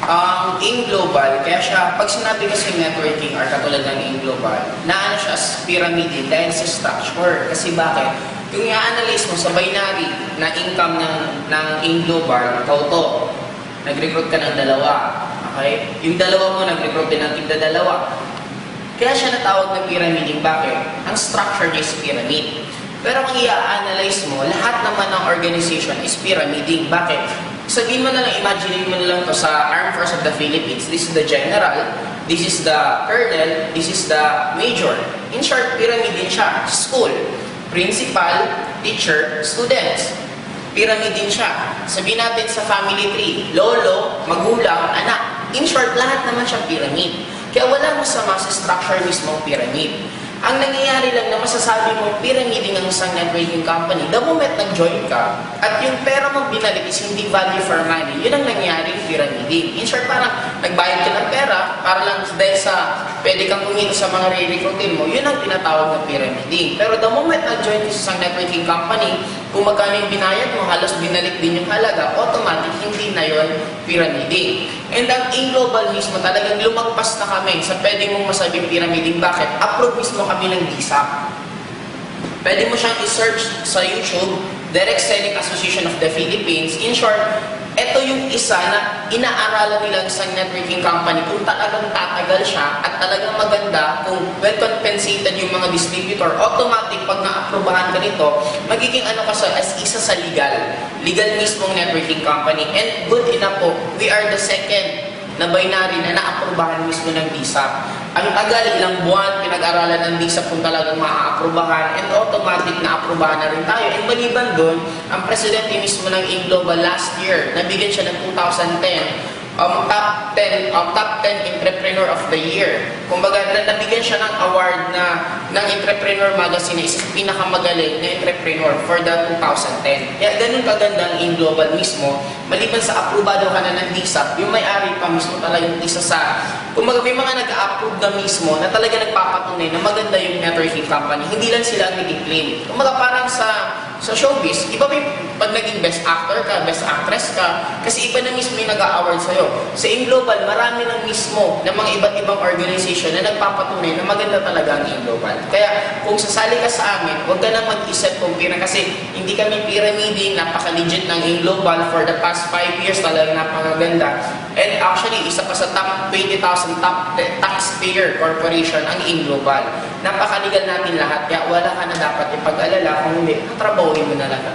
Ang AIM Global, kaya siya, pag sinabi kasi networking or katulad ng AIM Global, naano siya as pyramid dahil sa structure. Kasi bakit? Yung i-analyze mo sa binary na income ng AIM Global, ikaw to, nag-recruit ka ng dalawa. Okay? Yung dalawa mo, nag-recruit din ng tigda dalawa. Kaya siya natawag na pyramiding. Bakit? Ang structure niya is pyramid. Pero kung i-analyze mo, lahat naman ng organization is pyramiding. Bakit? Sabihin mo na lang, imagine mo na lang to sa Armed Forces of the Philippines. This is the general, this is the colonel, this is the major. In short, pyramid din siya. School, principal, teacher, students. Pyramid din siya. Sabihin natin sa family tree, lolo, magulang, anak. In short, lahat naman siya pyramid. Kaya wala masama sa structure mismo pyramid. Ang nangyayari lang na masasabi mo pyramiding ang isang networking company, the moment nag-join ka, at yung pera mo binalik is hindi value for money, yun ang nangyayari pyramiding. In short, parang nagbayad ka ng pera, para lang dahil sa pwede kang kumita sa mga re-recruitin mo, yun ang tinatawag na pyramiding. Pero the moment nag-join ka sa isang networking company, kung magkano yung binayad mo, halos binalik din yung halaga, automatic hindi na yun pyramiding. And ang AIM Global mismo, talagang lumagpas na kami sa pwede mong masabing pyramiding. Bakit? Approve mismo kami ng DSAP. Pwede mo siyang i-search sa YouTube, Direct Selling Association of the Philippines. In short, ito yung isa na inaaralan nila sa networking company kung talagang tatagal siya at talagang maganda kung well compensated yung mga distributor, automatic pag na-aprobahan ka nito, magiging ano ka as isa sa legal mismong networking company. And good enough po, we are the second na binary na na-aprobahan mismo ng DSAP. Ang tagal, ilang buwan, pinag-aralan ng DSAP kung talagang ma-aprobahan, and automatic na-aprobahan na rin tayo. And maliban doon, ang presidente mismo ng AIM Global last year, nabigyan siya ng 2010, top 10 Entrepreneur of the Year. Kumbaga, nabigyan siya ng award ng Entrepreneur Magazine na isang pinakamagaling na entrepreneur for the 2010. Kaya ganun kaganda ang AIM Global mismo. Maliban sa aprobado ka na ng DSAP, yung may-ari pa mismo talagang isa sa... Kumbaga, may mga nag-a-approve na mismo na talaga nagpapatunay na maganda yung networking company. Hindi lang sila ang nag-claim. Kumbaga, parang sa showbiz, iba may pag naging best actor ka, best actress ka, kasi iba na mismo yung nag-a-award sa'yo. Sa AIM Global, marami na mismo ng mga iba't ibang organization na nagpapatunay na maganda talaga ang AIM Global. Kaya kung sasali ka sa amin, huwag ka na mag-isip kung kasi hindi kami pyramiding, napaka-legit ng AIM Global for the past 5 years, talagang napakaganda. And actually, isa pa sa top 20,000 top taxpayer corporation ang AIM Global. Napakaligal natin lahat, kaya wala ka na dapat ipag-alala kung hindi, katrabahuin mo na lang.